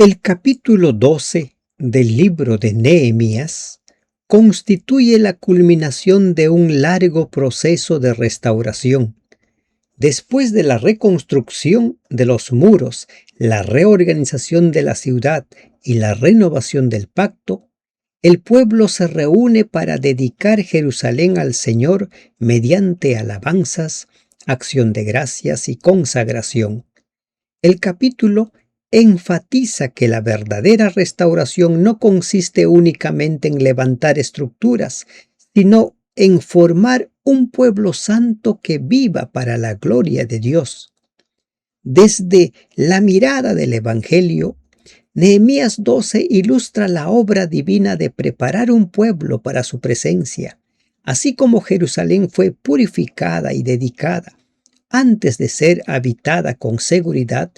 El capítulo 12 del libro de Nehemías constituye la culminación de un largo proceso de restauración. Después de la reconstrucción de los muros, la reorganización de la ciudad y la renovación del pacto, el pueblo se reúne para dedicar Jerusalén al Señor mediante alabanzas, acción de gracias y consagración. El capítulo enfatiza que la verdadera restauración no consiste únicamente en levantar estructuras, sino en formar un pueblo santo que viva para la gloria de Dios. Desde la mirada del Evangelio, Nehemías 12 ilustra la obra divina de preparar un pueblo para su presencia, así como Jerusalén fue purificada y dedicada. Antes de ser habitada con seguridad,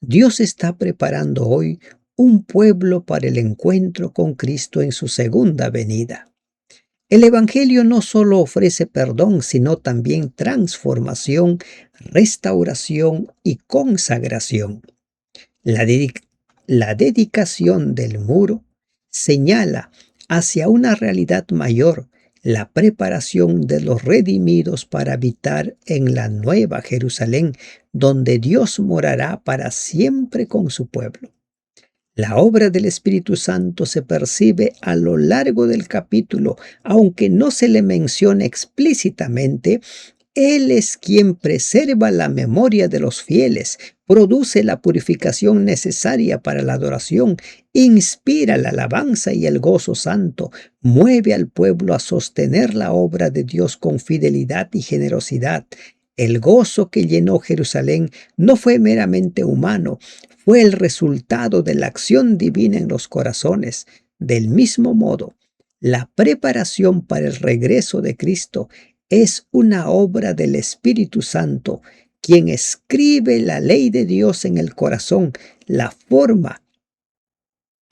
Dios está preparando hoy un pueblo para el encuentro con Cristo en su segunda venida. El Evangelio no solo ofrece perdón, sino también transformación, restauración y consagración. La dedicación del muro señala hacia una realidad mayor, la preparación de los redimidos para habitar en la nueva Jerusalén, donde Dios morará para siempre con su pueblo. La obra del Espíritu Santo se percibe a lo largo del capítulo, aunque no se le mencione explícitamente. Él es quien preserva la memoria de los fieles, produce la purificación necesaria para la adoración, inspira la alabanza y el gozo santo, mueve al pueblo a sostener la obra de Dios con fidelidad y generosidad. El gozo que llenó Jerusalén no fue meramente humano, fue el resultado de la acción divina en los corazones. Del mismo modo, la preparación para el regreso de Cristo es una obra del Espíritu Santo, quien escribe la ley de Dios en el corazón, la forma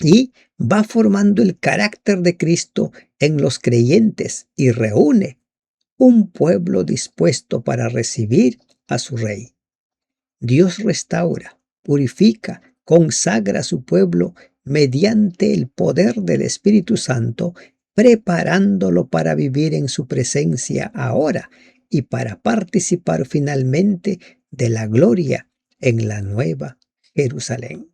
y va formando el carácter de Cristo en los creyentes y reúne un pueblo dispuesto para recibir a su Rey. Dios restaura, purifica, consagra a su pueblo mediante el poder del Espíritu Santo, preparándolo para vivir en su presencia ahora y para participar finalmente de la gloria en la nueva Jerusalén.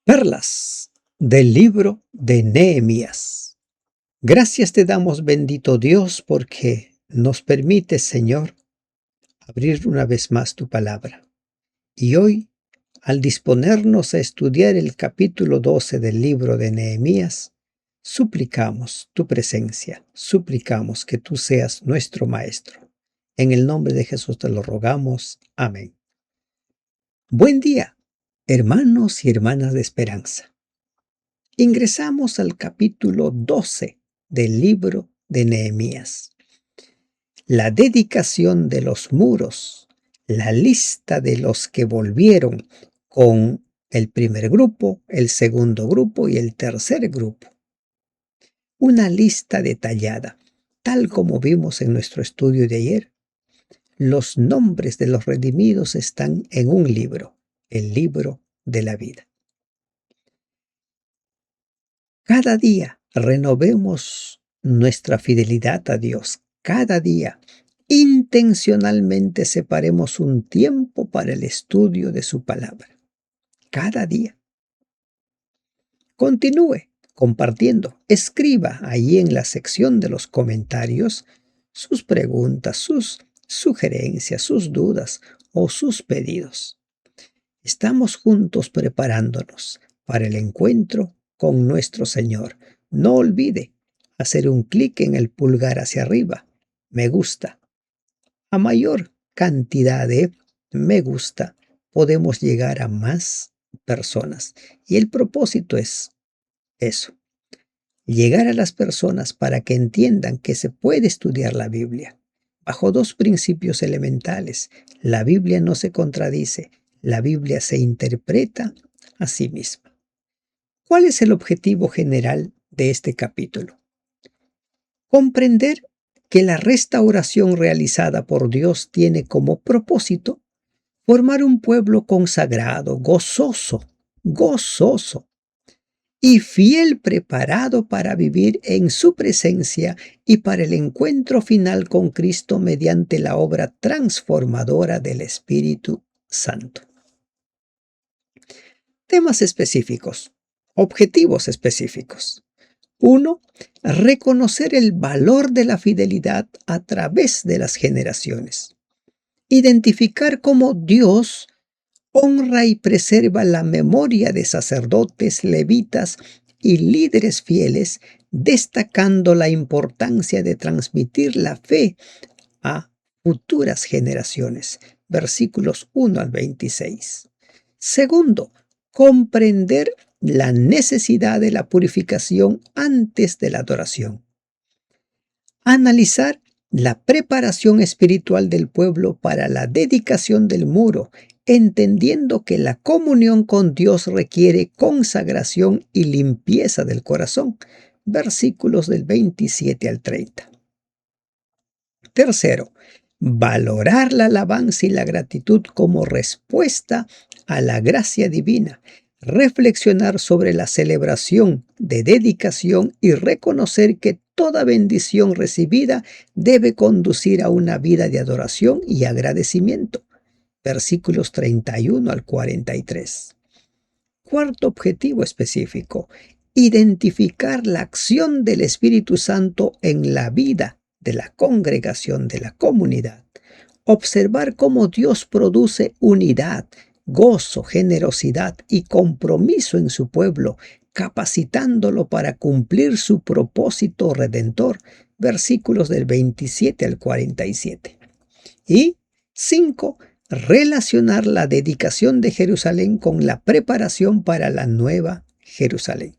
Perlas del libro de Nehemías. Gracias te damos, bendito Dios, porque nos permites, Señor, abrir una vez más tu palabra. Y hoy, al disponernos a estudiar el capítulo 12 del libro de Nehemías, suplicamos tu presencia, suplicamos que tú seas nuestro Maestro. En el nombre de Jesús te lo rogamos. Amén. Buen día, hermanos y hermanas de esperanza. Ingresamos al capítulo 12 del libro de Nehemías. La dedicación de los muros, la lista de los que volvieron con el primer grupo, el segundo grupo y el tercer grupo. Una lista detallada, tal como vimos en nuestro estudio de ayer. Los nombres de los redimidos están en un libro, el libro de la vida. Cada día renovemos nuestra fidelidad a Dios. Cada día intencionalmente separemos un tiempo para el estudio de su palabra. Cada día. Continúe compartiendo. Escriba ahí en la sección de los comentarios sus preguntas, sus sugerencias, sus dudas o sus pedidos. Estamos juntos preparándonos para el encuentro con nuestro Señor. No olvide hacer un clic en el pulgar hacia arriba. Me gusta. A mayor cantidad de me gusta, podemos llegar a más personas. Y el propósito es eso. Llegar a las personas para que entiendan que se puede estudiar la Biblia bajo dos principios elementales. La Biblia no se contradice. La Biblia se interpreta a sí misma. ¿Cuál es el objetivo general de este capítulo? Comprender que la restauración realizada por Dios tiene como propósito formar un pueblo consagrado, gozoso y fiel, preparado para vivir en su presencia y para el encuentro final con Cristo mediante la obra transformadora del Espíritu Santo. Temas específicos, objetivos específicos. 1. Reconocer el valor de la fidelidad a través de las generaciones. Identificar cómo Dios honra y preserva la memoria de sacerdotes, levitas y líderes fieles, destacando la importancia de transmitir la fe a futuras generaciones. Versículos 1 al 26. Segundo, comprender la necesidad de la purificación antes de la adoración. Analizar la preparación espiritual del pueblo para la dedicación del muro, entendiendo que la comunión con Dios requiere consagración y limpieza del corazón. Versículos del 27 al 30. Tercero, valorar la alabanza y la gratitud como respuesta a la gracia divina. Reflexionar sobre la celebración de dedicación y reconocer que toda bendición recibida debe conducir a una vida de adoración y agradecimiento. Versículos 31 al 43. Cuarto objetivo específico: identificar la acción del Espíritu Santo en la vida de la congregación, de la comunidad. Observar cómo Dios produce unidad, gozo, generosidad y compromiso en su pueblo, capacitándolo para cumplir su propósito redentor. Versículos del 27 al 47. Y 5. Relacionar la dedicación de Jerusalén con la preparación para la nueva Jerusalén.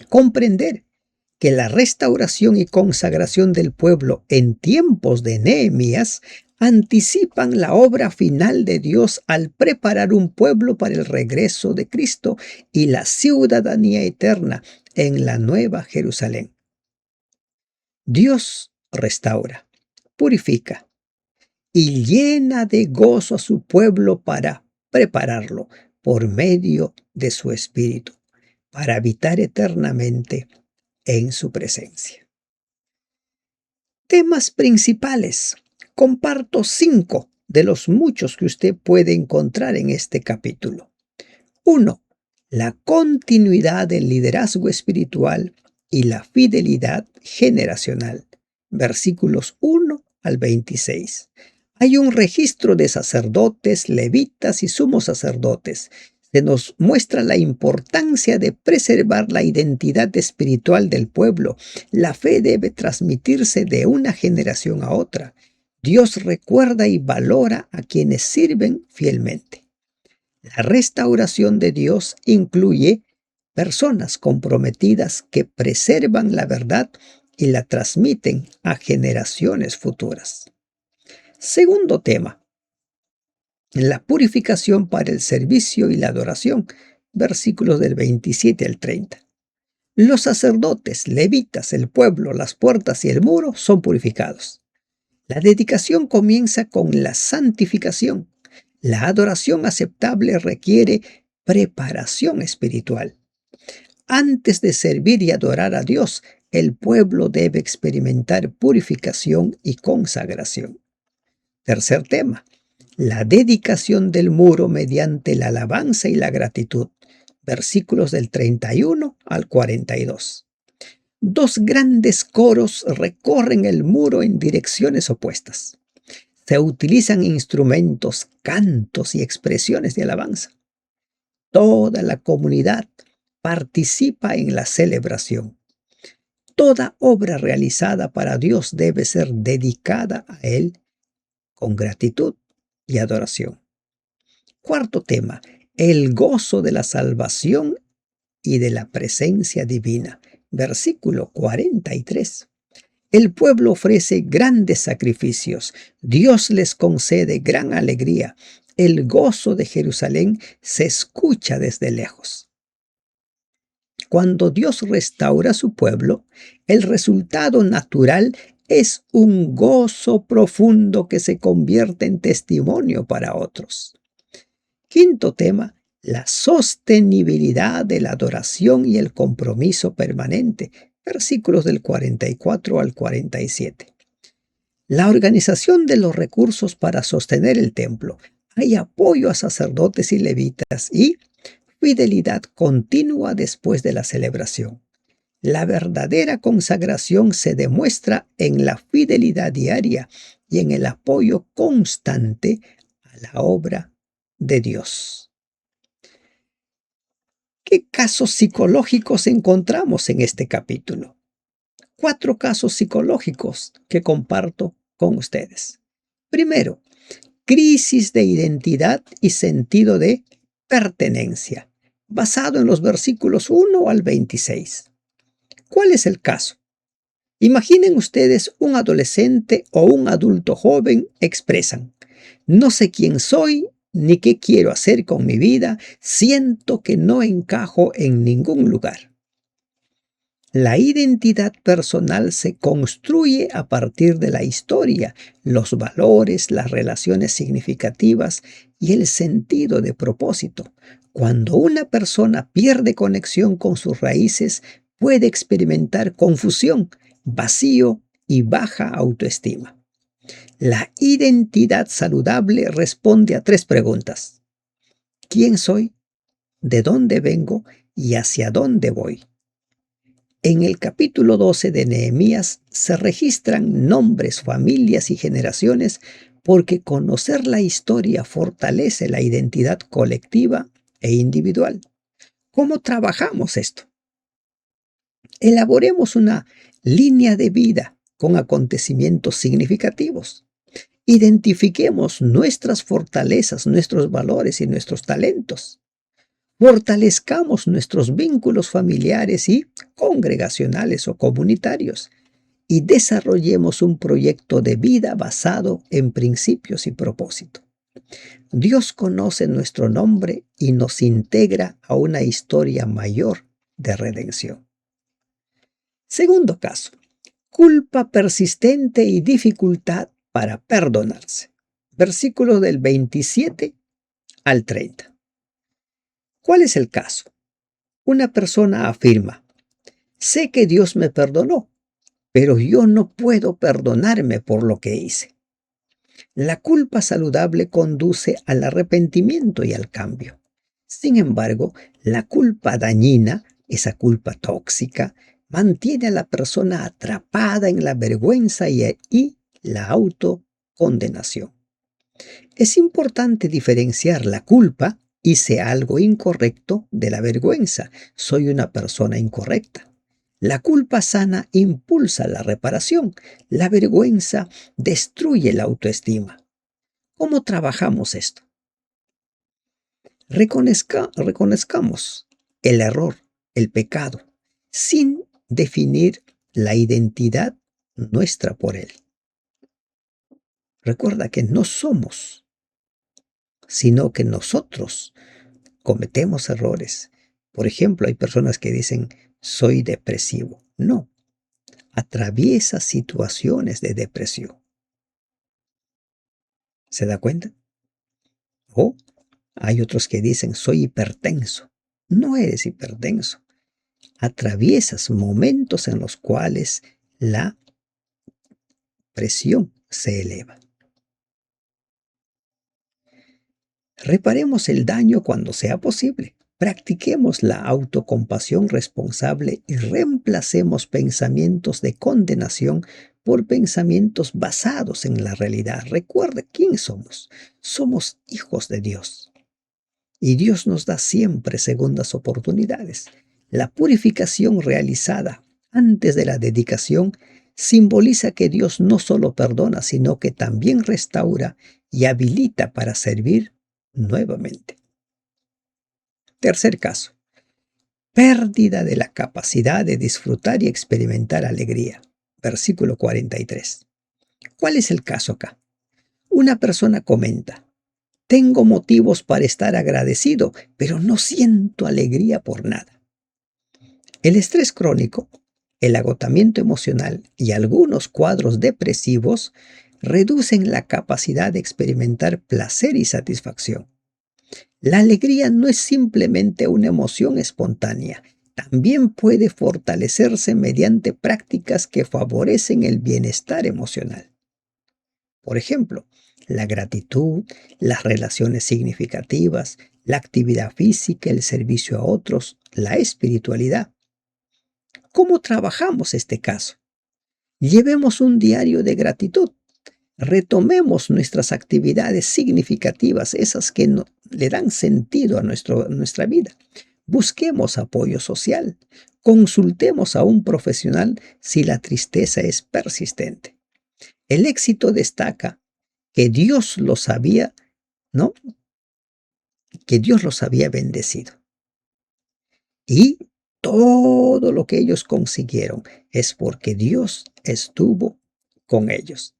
Comprender que la restauración y consagración del pueblo en tiempos de Nehemías anticipan la obra final de Dios al preparar un pueblo para el regreso de Cristo y la ciudadanía eterna en la nueva Jerusalén. Dios restaura, purifica y llena de gozo a su pueblo para prepararlo por medio de su Espíritu, para habitar eternamente en su presencia. Temas principales. Comparto 5 de los muchos que usted puede encontrar en este capítulo. 1. La continuidad del liderazgo espiritual y la fidelidad generacional. Versículos 1 al 26. Hay un registro de sacerdotes, levitas y sumos sacerdotes. Se nos muestra la importancia de preservar la identidad espiritual del pueblo. La fe debe transmitirse de una generación a otra. Dios recuerda y valora a quienes sirven fielmente. La restauración de Dios incluye personas comprometidas que preservan la verdad y la transmiten a generaciones futuras. Segundo tema: la purificación para el servicio y la adoración. Versículos del 27 al 30. Los sacerdotes, levitas, el pueblo, las puertas y el muro son purificados. La dedicación comienza con la santificación. La adoración aceptable requiere preparación espiritual. Antes de servir y adorar a Dios, el pueblo debe experimentar purificación y consagración. Tercer tema: la dedicación del muro mediante la alabanza y la gratitud. Versículos del 31 al 42. Dos grandes coros recorren el muro en direcciones opuestas. Se utilizan instrumentos, cantos y expresiones de alabanza. Toda la comunidad participa en la celebración. Toda obra realizada para Dios debe ser dedicada a Él con gratitud y adoración. Cuarto tema: el gozo de la salvación y de la presencia divina. Versículo 43. El pueblo ofrece grandes sacrificios. Dios les concede gran alegría. El gozo de Jerusalén se escucha desde lejos. Cuando Dios restaura a su pueblo, el resultado natural es un gozo profundo que se convierte en testimonio para otros. Quinto tema, la sostenibilidad de la adoración y el compromiso permanente. Versículos del 44 al 47. La organización de los recursos para sostener el templo. Hay apoyo a sacerdotes y levitas y fidelidad continua después de la celebración. La verdadera consagración se demuestra en la fidelidad diaria y en el apoyo constante a la obra de Dios. ¿Qué casos psicológicos encontramos en este capítulo? 4 casos psicológicos que comparto con ustedes. Primero, crisis de identidad y sentido de pertenencia, basado en los versículos 1 al 26. ¿Cuál es el caso? Imaginen ustedes un adolescente o un adulto joven expresan: no sé quién soy ni qué quiero hacer con mi vida, siento que no encajo en ningún lugar. La identidad personal se construye a partir de la historia, los valores, las relaciones significativas y el sentido de propósito. Cuando una persona pierde conexión con sus raíces, puede experimentar confusión, vacío y baja autoestima. La identidad saludable responde a 3 preguntas: ¿quién soy? ¿De dónde vengo? ¿Y hacia dónde voy? En el capítulo 12 de Nehemías se registran nombres, familias y generaciones porque conocer la historia fortalece la identidad colectiva e individual. ¿Cómo trabajamos esto? Elaboremos una línea de vida con acontecimientos significativos. Identifiquemos nuestras fortalezas, nuestros valores y nuestros talentos. Fortalezcamos nuestros vínculos familiares y congregacionales o comunitarios y desarrollemos un proyecto de vida basado en principios y propósito. Dios conoce nuestro nombre y nos integra a una historia mayor de redención. Segundo caso, culpa persistente y dificultad para perdonarse. Versículos del 27 al 30. ¿Cuál es el caso? Una persona afirma: sé que Dios me perdonó, pero yo no puedo perdonarme por lo que hice. La culpa saludable conduce al arrepentimiento y al cambio. Sin embargo, la culpa dañina, esa culpa tóxica, mantiene a la persona atrapada en la vergüenza y la autocondenación. Es importante diferenciar la culpa: hice algo incorrecto, de la vergüenza: soy una persona incorrecta. La culpa sana impulsa la reparación. La vergüenza destruye la autoestima. ¿Cómo trabajamos esto? Reconozcamos el error, el pecado, sin definir la identidad nuestra por él. Recuerda que no somos, sino que nosotros cometemos errores. Por ejemplo, hay personas que dicen: soy depresivo. No, atraviesa situaciones de depresión. ¿Se da cuenta? O hay otros que dicen: soy hipertenso. No eres hipertenso. Atraviesas momentos en los cuales la presión se eleva. Reparemos el daño cuando sea posible. Practiquemos la autocompasión responsable y reemplacemos pensamientos de condenación por pensamientos basados en la realidad. Recuerde quién somos. Somos hijos de Dios. Y Dios nos da siempre segundas oportunidades. La purificación realizada antes de la dedicación simboliza que Dios no solo perdona, sino que también restaura y habilita para servir nuevamente. Tercer caso, pérdida de la capacidad de disfrutar y experimentar alegría. Versículo 43. ¿Cuál es el caso acá? Una persona comenta: tengo motivos para estar agradecido, pero no siento alegría por nada. El estrés crónico, el agotamiento emocional y algunos cuadros depresivos reducen la capacidad de experimentar placer y satisfacción. La alegría no es simplemente una emoción espontánea, también puede fortalecerse mediante prácticas que favorecen el bienestar emocional. Por ejemplo, la gratitud, las relaciones significativas, la actividad física, el servicio a otros, la espiritualidad. ¿Cómo trabajamos este caso? Llevemos un diario de gratitud. Retomemos nuestras actividades significativas, esas que le dan sentido a nuestra vida. Busquemos apoyo social. Consultemos a un profesional si la tristeza es persistente. El éxito destaca que Dios los había, ¿no? Que Dios los había bendecido. Y todo lo que ellos consiguieron es porque Dios estuvo con ellos.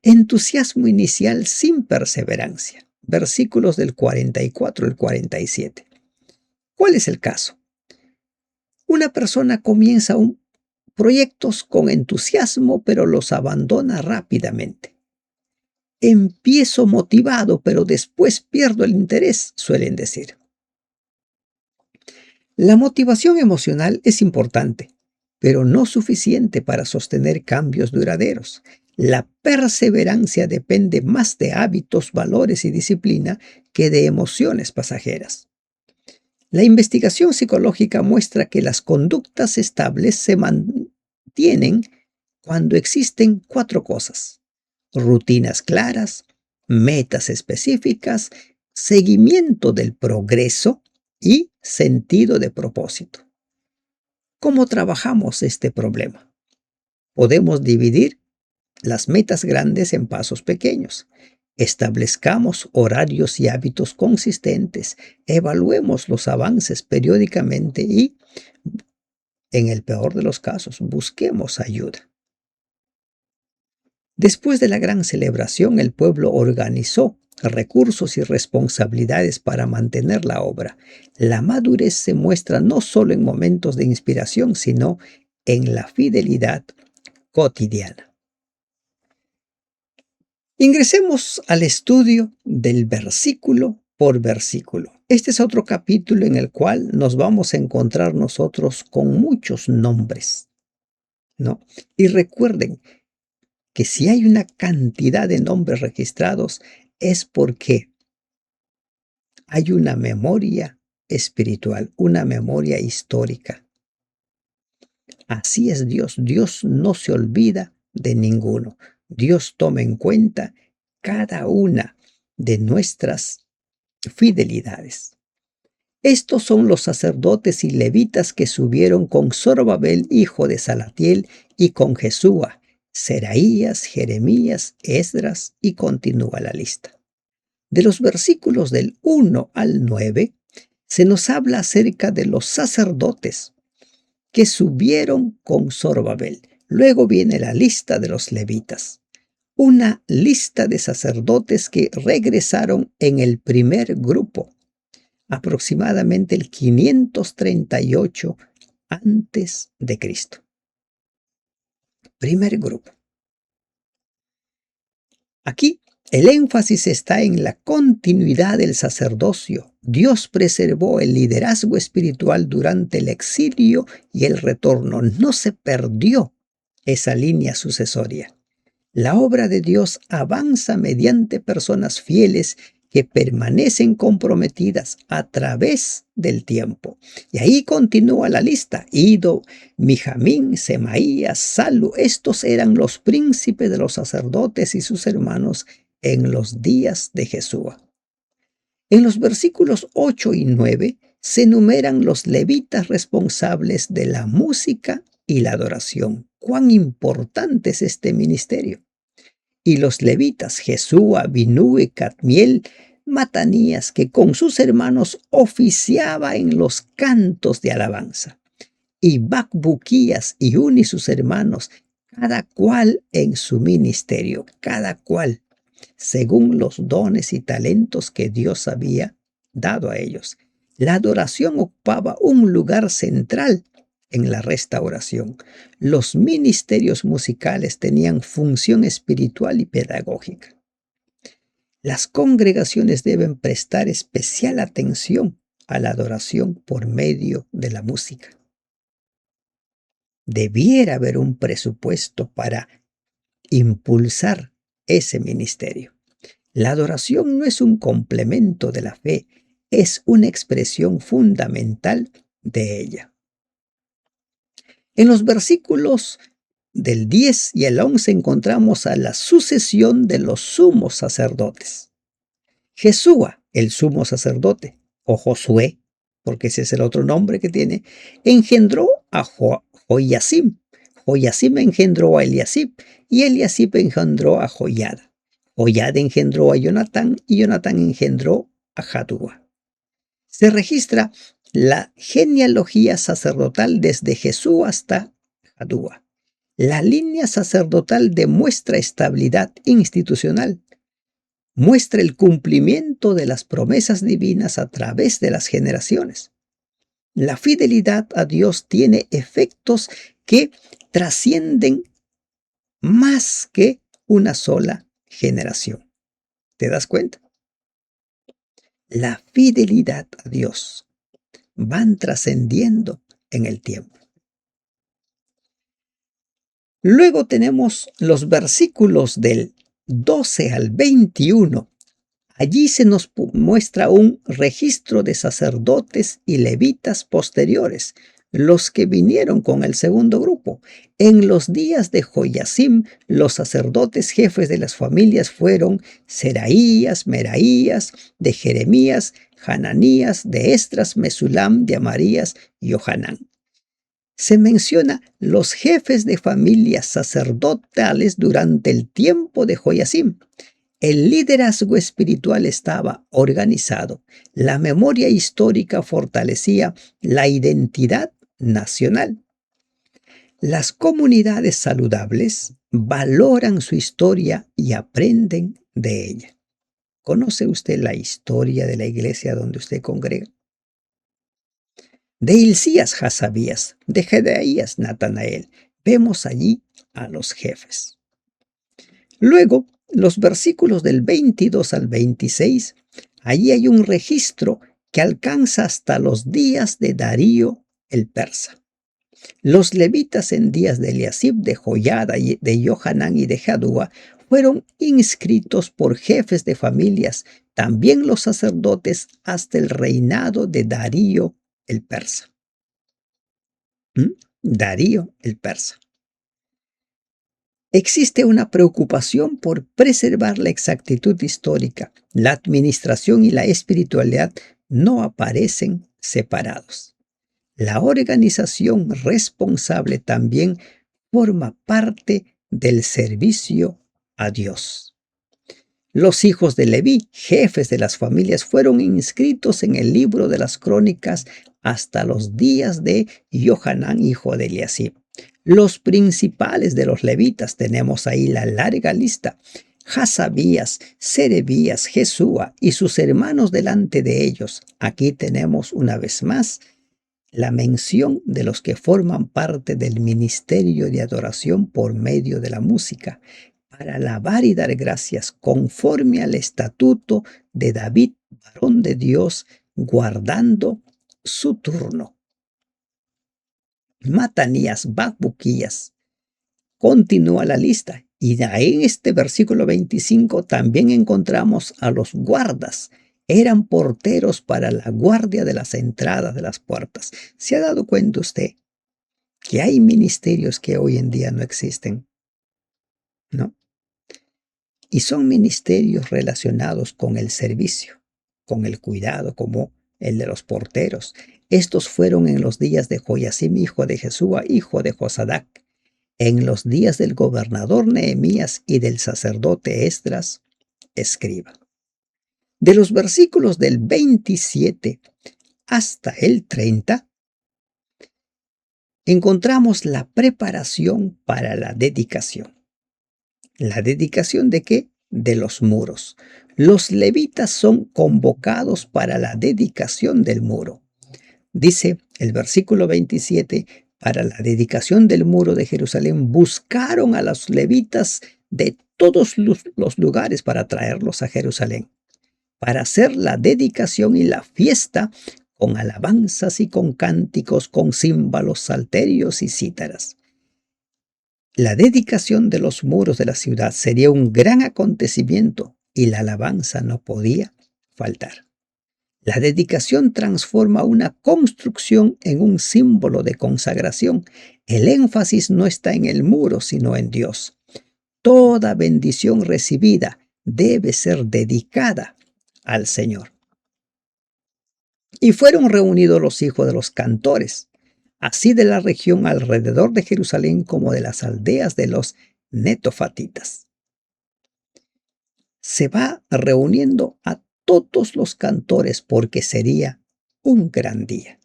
Entusiasmo inicial sin perseverancia. Versículos del 44 al 47. ¿Cuál es el caso? Una persona comienza proyectos con entusiasmo, pero los abandona rápidamente. Empiezo motivado, pero después pierdo el interés, suelen decir. La motivación emocional es importante, pero no suficiente para sostener cambios duraderos. La perseverancia depende más de hábitos, valores y disciplina que de emociones pasajeras. La investigación psicológica muestra que las conductas estables se mantienen cuando existen 4 cosas: rutinas claras, metas específicas, seguimiento del progreso y sentido de propósito. ¿Cómo trabajamos este problema? Podemos dividir las metas grandes en pasos pequeños. Establezcamos horarios y hábitos consistentes. Evaluemos los avances periódicamente y, en el peor de los casos, busquemos ayuda. Después de la gran celebración, el pueblo organizó recursos y responsabilidades para mantener la obra. La madurez se muestra no solo en momentos de inspiración, sino en la fidelidad cotidiana. Ingresemos al estudio del versículo por versículo. Este es otro capítulo en el cual nos vamos a encontrar nosotros con muchos nombres, ¿no? Y recuerden que si hay una cantidad de nombres registrados es porque hay una memoria espiritual, una memoria histórica. Así es Dios. Dios no se olvida de ninguno. Dios toma en cuenta cada una de nuestras fidelidades. Estos son los sacerdotes y levitas que subieron con Zorobabel, hijo de Salatiel, y con Jesúa, Seraías, Jeremías, Esdras, y continúa la lista. De los versículos del 1 al 9, se nos habla acerca de los sacerdotes que subieron con Zorobabel. Luego viene la lista de los levitas. Una lista de sacerdotes que regresaron en el primer grupo, aproximadamente el 538 antes de Cristo. Primer grupo. Aquí el énfasis está en la continuidad del sacerdocio. Dios preservó el liderazgo espiritual durante el exilio y el retorno. No se perdió esa línea sucesoria. La obra de Dios avanza mediante personas fieles que permanecen comprometidas a través del tiempo. Y ahí continúa la lista. Ido, Mijamín, Semaías, Salu. Estos eran los príncipes de los sacerdotes y sus hermanos en los días de Jesús. En los versículos 8 y 9 se enumeran los levitas responsables de la música y la adoración. Cuán importante es este ministerio. Y los levitas, Jesúa, Binúe, Cadmiel, Matanías, que con sus hermanos oficiaba en los cantos de alabanza. Y Bacbuquías y Uni sus hermanos, cada cual en su ministerio, cada cual según los dones y talentos que Dios había dado a ellos. La adoración ocupaba un lugar central en la restauración. Los ministerios musicales tenían función espiritual y pedagógica. Las congregaciones deben prestar especial atención a la adoración por medio de la música. Debiera haber un presupuesto para impulsar ese ministerio. La adoración no es un complemento de la fe, es una expresión fundamental de ella. En los versículos del 10 y el 11 encontramos a la sucesión de los sumos sacerdotes. Jesúa, el sumo sacerdote, o Josué, porque ese es el otro nombre que tiene, engendró a Joiacim. Joiacim engendró a Eliasib y Eliasib engendró a Joiada. Joiada engendró a Jonatán y Jonatán engendró a Jadúa. Se registra la genealogía sacerdotal desde Jesús hasta Jadúa. La línea sacerdotal demuestra estabilidad institucional, muestra el cumplimiento de las promesas divinas a través de las generaciones. La fidelidad a Dios tiene efectos que trascienden más que una sola generación. ¿Te das cuenta? La fidelidad a Dios van trascendiendo en el tiempo. Luego tenemos los versículos del 12 al 21. Allí se nos muestra un registro de sacerdotes y levitas posteriores, los que vinieron con el segundo grupo. En los días de Joiacim, los sacerdotes jefes de las familias fueron Seraías, Meraías, de Jeremías, Hananías, de Esdras, Mesulam, de Amarías y Johanán. Se menciona los jefes de familias sacerdotales durante el tiempo de Joiacim. El liderazgo espiritual estaba organizado. La memoria histórica fortalecía la identidad nacional. Las comunidades saludables valoran su historia y aprenden de ella. ¿Conoce usted la historia de la iglesia donde usted congrega? De Hilcías, Jasabías, de Jedaías, Natanael. Vemos allí a los jefes. Luego, los versículos del 22 al 26, allí hay un registro que alcanza hasta los días de Darío el persa. Los levitas en días de Eliasib, de Joiada, de Johanán y de Jadúa fueron inscritos por jefes de familias, también los sacerdotes hasta el reinado de Darío el persa. Darío el persa. Existe una preocupación por preservar la exactitud histórica. La administración y la espiritualidad no aparecen separados. La organización responsable también forma parte del servicio a Dios. Los hijos de Leví, jefes de las familias, fueron inscritos en el libro de las crónicas hasta los días de Johanán, hijo de Eliasib. Los principales de los levitas, tenemos ahí la larga lista: Jasabías, Serebías, Jesúa y sus hermanos delante de ellos. Aquí tenemos una vez más la mención de los que forman parte del ministerio de adoración por medio de la música, para alabar y dar gracias conforme al estatuto de David, varón de Dios, guardando su turno. Matanías, Bacbuquías. Continúa la lista. Y en este versículo 25 también encontramos a los guardas. Eran porteros para la guardia de las entradas de las puertas. ¿Se ha dado cuenta usted que hay ministerios que hoy en día no existen? ¿No? Y son ministerios relacionados con el servicio, con el cuidado, como el de los porteros. Estos fueron en los días de Joiacim, hijo de Jesúa, hijo de Josadac, en los días del gobernador Nehemías y del sacerdote Esdras, escriba. De los versículos del 27 hasta el 30, encontramos la preparación para la dedicación. ¿La dedicación de qué? De los muros. Los levitas son convocados para la dedicación del muro. Dice el versículo 27, Para la dedicación del muro de Jerusalén buscaron a los levitas de todos los lugares para traerlos a Jerusalén, para hacer la dedicación y la fiesta con alabanzas y con cánticos, con címbalos, salterios y cítaras. La dedicación de los muros de la ciudad sería un gran acontecimiento y la alabanza no podía faltar. La dedicación transforma una construcción en un símbolo de consagración. El énfasis no está en el muro, sino en Dios. Toda bendición recibida debe ser dedicada al Señor. Y fueron reunidos los hijos de los cantores, así de la región alrededor de Jerusalén como de las aldeas de los netofatitas. Se va reuniendo a todos los cantores porque sería un gran día.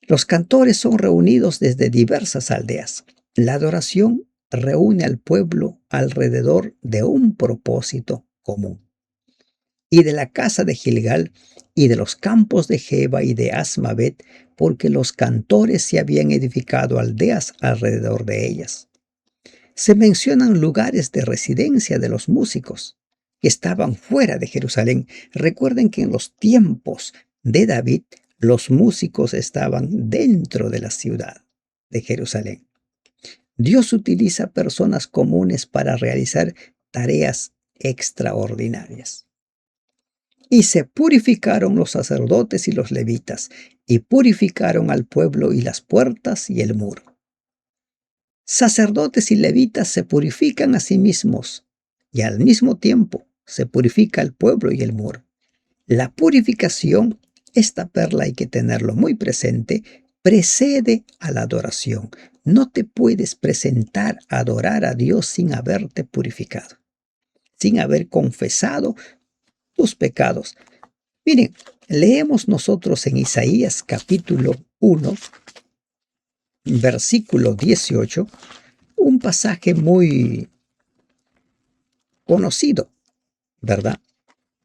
Los cantores son reunidos desde diversas aldeas. La adoración reúne al pueblo alrededor de un propósito común. Y de la casa de Gilgal y de los campos de Geba y de Asmavet, porque los cantores se habían edificado aldeas alrededor de ellas. Se mencionan lugares de residencia de los músicos que estaban fuera de Jerusalén. Recuerden que en los tiempos de David, los músicos estaban dentro de la ciudad de Jerusalén. Dios utiliza personas comunes para realizar tareas extraordinarias. Y se purificaron los sacerdotes y los levitas, y purificaron al pueblo y las puertas y el muro. Sacerdotes y levitas se purifican a sí mismos, y al mismo tiempo se purifica el pueblo y el muro. La purificación, esta perla hay que tenerlo muy presente, precede a la adoración. No te puedes presentar a adorar a Dios sin haberte purificado, sin haber confesado tus pecados. Miren, leemos nosotros en Isaías capítulo 1, versículo 18, un pasaje muy conocido, ¿verdad?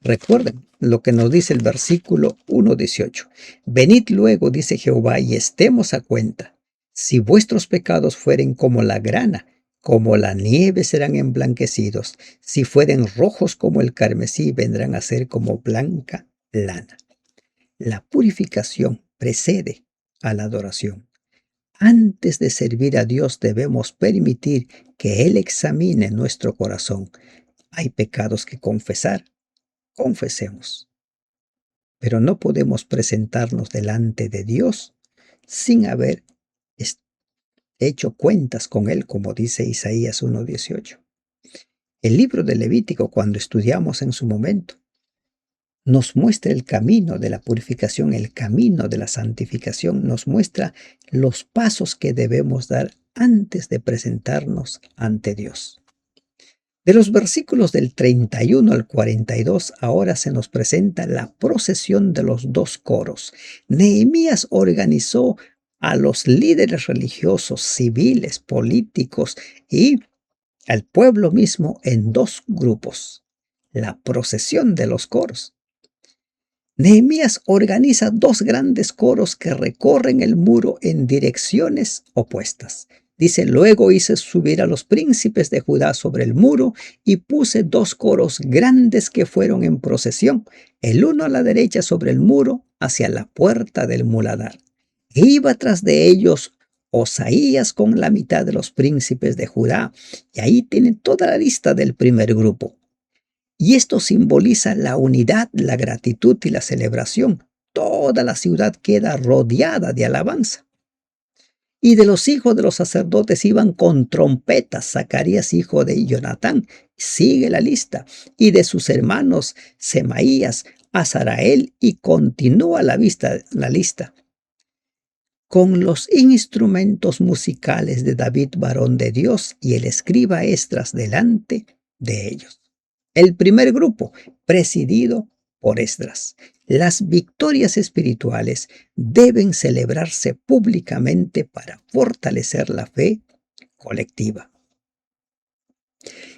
Recuerden lo que nos dice el versículo 1:18. Venid luego, dice Jehová, y estemos a cuenta. Si vuestros pecados fueren como la grana, como la nieve serán emblanquecidos. Si fueren rojos como el carmesí, vendrán a ser como blanca lana. La purificación precede a la adoración. Antes de servir a Dios debemos permitir que Él examine nuestro corazón. Hay pecados que confesar. Confesemos. Pero no podemos presentarnos delante de Dios sin haber hecho cuentas con Él, como dice Isaías 1:18. El libro de Levítico, cuando estudiamos en su momento, nos muestra el camino de la purificación, el camino de la santificación, nos muestra los pasos que debemos dar antes de presentarnos ante Dios. De los versículos del 31 al 42, ahora se nos presenta la procesión de los dos coros. Nehemías organizó a los líderes religiosos, civiles, políticos y al pueblo mismo en dos grupos. La procesión de los coros. Nehemías organiza dos grandes coros que recorren el muro en direcciones opuestas. Dice, luego hice subir a los príncipes de Judá sobre el muro y puse dos coros grandes que fueron en procesión, el uno a la derecha sobre el muro hacia la puerta del muladar. E iba tras de ellos Osaías con la mitad de los príncipes de Judá. Y ahí tienen toda la lista del primer grupo. Y esto simboliza la unidad, la gratitud y la celebración. Toda la ciudad queda rodeada de alabanza. Y de los hijos de los sacerdotes iban con trompetas, Zacarías, hijo de Jonatán, sigue la lista, y de sus hermanos Semaías, Azarael, y continúa la lista. Con los instrumentos musicales de David, varón de Dios, y el escriba Esdras delante de ellos. El primer grupo, presidido por Esdras. Las victorias espirituales deben celebrarse públicamente para fortalecer la fe colectiva.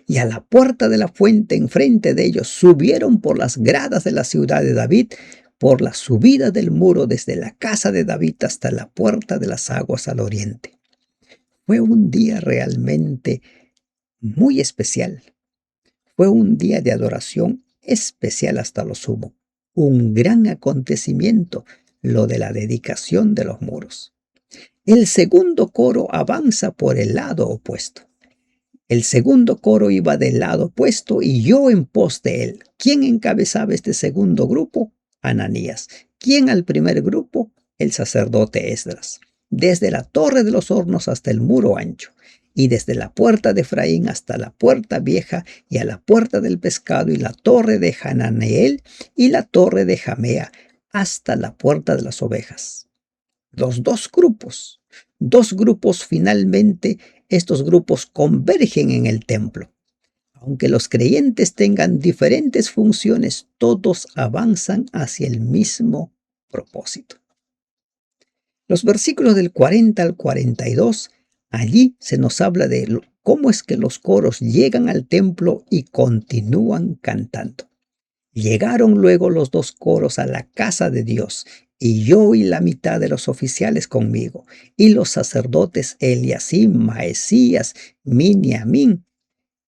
Y a la puerta de la fuente enfrente de ellos subieron por las gradas de la ciudad de David por la subida del muro desde la casa de David hasta la puerta de las aguas al oriente. Fue un día realmente muy especial. Fue un día de adoración especial hasta lo sumo. Un gran acontecimiento, lo de la dedicación de los muros. El segundo coro avanza por el lado opuesto. El segundo coro iba del lado opuesto y yo en pos de él. ¿Quién encabezaba este segundo grupo? Ananías. ¿Quién al primer grupo? El sacerdote Esdras. Desde la torre de los hornos hasta el muro ancho, y desde la puerta de Efraín hasta la puerta vieja, y a la puerta del pescado, y la torre de Hananeel, y la torre de Jamea, hasta la puerta de las ovejas. Los dos grupos finalmente, estos grupos convergen en el templo. Aunque los creyentes tengan diferentes funciones, todos avanzan hacia el mismo propósito. Los versículos del 40 al 42, allí se nos habla de cómo es que los coros llegan al templo y continúan cantando. Llegaron luego los dos coros a la casa de Dios, y yo y la mitad de los oficiales conmigo, y los sacerdotes Eliasim, Maesías, Miniamín,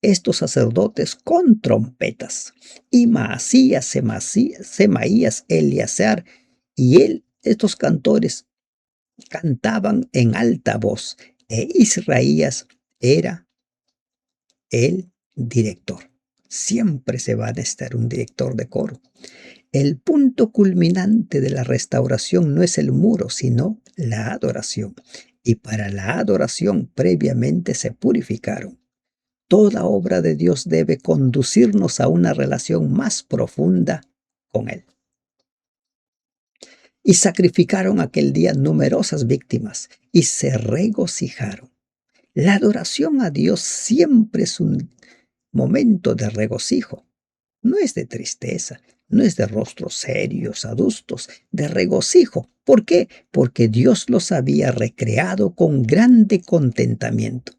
estos sacerdotes con trompetas, y Maasías, Semaías, Eleazar, y estos cantores cantaban en alta voz, e Israías era el director. Siempre se va a necesitar un director de coro. El punto culminante de la restauración no es el muro, sino la adoración. Y para la adoración previamente se purificaron. Toda obra de Dios debe conducirnos a una relación más profunda con Él. Y sacrificaron aquel día numerosas víctimas y se regocijaron. La adoración a Dios siempre es un momento de regocijo. No es de tristeza, no es de rostros serios, adustos, de regocijo. ¿Por qué? Porque Dios los había recreado con grande contentamiento.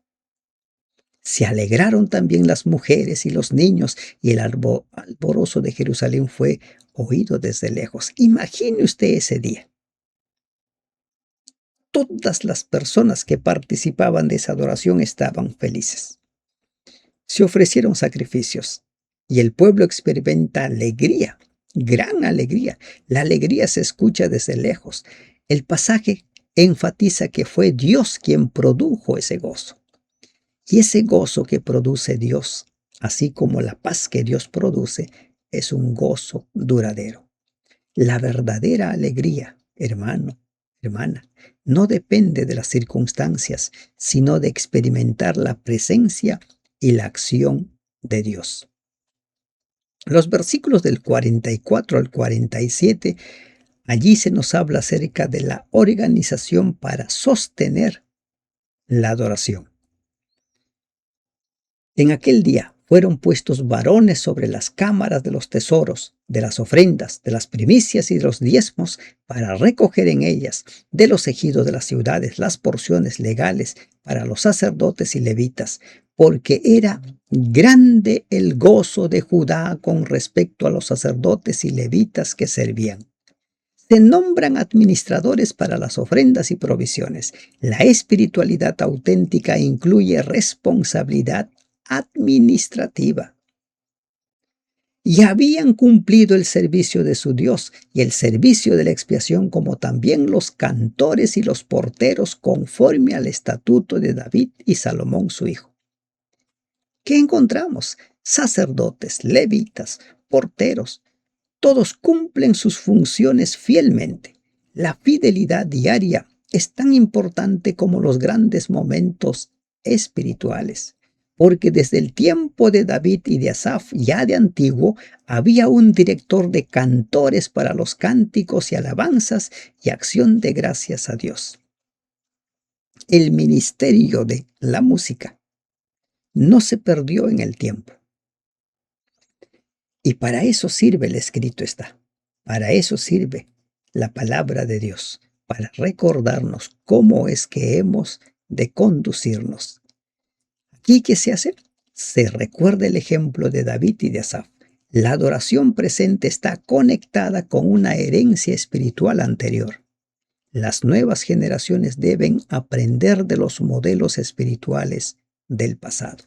Se alegraron también las mujeres y los niños, y el alborozo de Jerusalén fue oído desde lejos. Imagine usted ese día. Todas las personas que participaban de esa adoración estaban felices. Se ofrecieron sacrificios y el pueblo experimenta alegría, gran alegría. La alegría se escucha desde lejos. El pasaje enfatiza que fue Dios quien produjo ese gozo. Y ese gozo que produce Dios, así como la paz que Dios produce, es un gozo duradero. La verdadera alegría, hermano, hermana, no depende de las circunstancias, sino de experimentar la presencia y la acción de Dios. Los versículos del 44 al 47, allí se nos habla acerca de la organización para sostener la adoración. En aquel día fueron puestos varones sobre las cámaras de los tesoros, de las ofrendas, de las primicias y de los diezmos, para recoger en ellas, de los ejidos de las ciudades, las porciones legales para los sacerdotes y levitas, porque era grande el gozo de Judá con respecto a los sacerdotes y levitas que servían. Se nombran administradores para las ofrendas y provisiones. La espiritualidad auténtica incluye responsabilidad administrativa. Y habían cumplido el servicio de su Dios y el servicio de la expiación, como también los cantores y los porteros, conforme al estatuto de David y Salomón su hijo. ¿Qué encontramos? Sacerdotes, levitas, porteros, todos cumplen sus funciones fielmente. La fidelidad diaria es tan importante como los grandes momentos espirituales, porque desde el tiempo de David y de Asaf, ya de antiguo, había un director de cantores para los cánticos y alabanzas y acción de gracias a Dios. El ministerio de la música no se perdió en el tiempo. Y para eso sirve el escrito está. Para eso sirve la palabra de Dios, para recordarnos cómo es que hemos de conducirnos. ¿Aquí qué se hace? Se recuerda el ejemplo de David y de Asaf. La adoración presente está conectada con una herencia espiritual anterior. Las nuevas generaciones deben aprender de los modelos espirituales del pasado.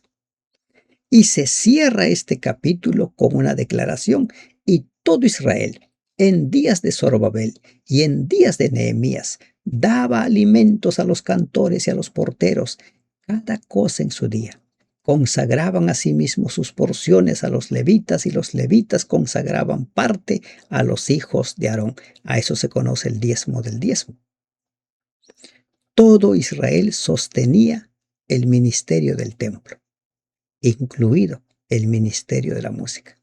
Y se cierra este capítulo con una declaración: y todo Israel, en días de Zorobabel y en días de Nehemías, daba alimentos a los cantores y a los porteros, cada cosa en su día. Consagraban asimismo sus porciones a los levitas, y los levitas consagraban parte a los hijos de Aarón. A eso se conoce el diezmo del diezmo. Todo Israel sostenía el ministerio del templo, incluido el ministerio de la música.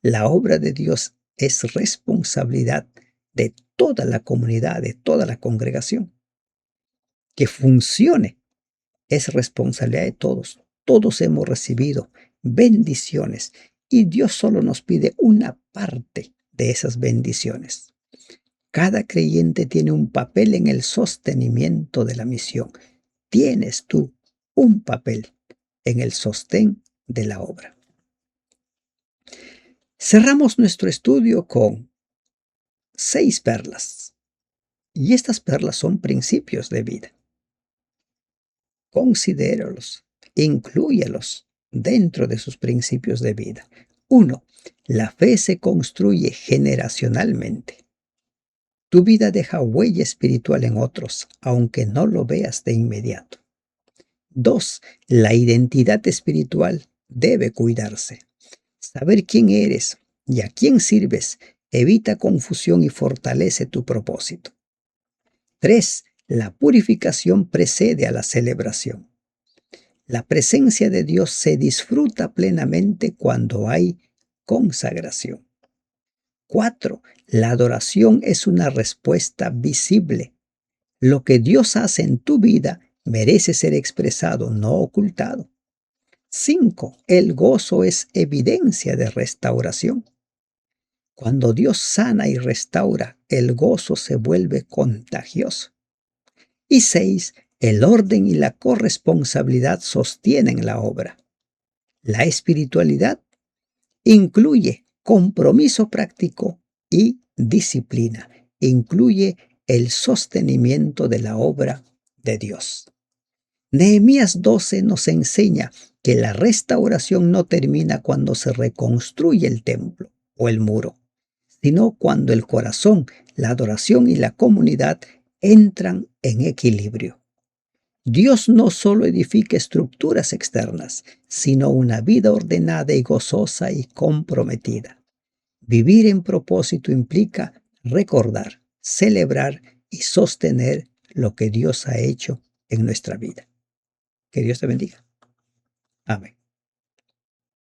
La obra de Dios es responsabilidad de toda la comunidad, de toda la congregación. Que funcione es responsabilidad de todos. Todos hemos recibido bendiciones y Dios solo nos pide una parte de esas bendiciones. Cada creyente tiene un papel en el sostenimiento de la misión. Tienes tú un papel en el sostén de la obra. Cerramos nuestro estudio con 6 perlas. Y estas perlas son principios de vida. Considéralos, inclúyelos dentro de sus principios de vida. 1. La fe se construye generacionalmente. Tu vida deja huella espiritual en otros, aunque no lo veas de inmediato. 2. La identidad espiritual debe cuidarse. Saber quién eres y a quién sirves evita confusión y fortalece tu propósito. 3. La purificación precede a la celebración. La presencia de Dios se disfruta plenamente cuando hay consagración. 4. La adoración es una respuesta visible. Lo que Dios hace en tu vida merece ser expresado, no ocultado. 5. El gozo es evidencia de restauración. Cuando Dios sana y restaura, el gozo se vuelve contagioso. Y 6. El orden y la corresponsabilidad sostienen la obra. La espiritualidad incluye compromiso práctico y disciplina. Incluye el sostenimiento de la obra de Dios. Nehemías 12 nos enseña que la restauración no termina cuando se reconstruye el templo o el muro, sino cuando el corazón, la adoración y la comunidad entran en equilibrio. Dios no solo edifica estructuras externas, sino una vida ordenada y gozosa y comprometida. Vivir en propósito implica recordar, celebrar y sostener lo que Dios ha hecho en nuestra vida. Que Dios te bendiga. Amén.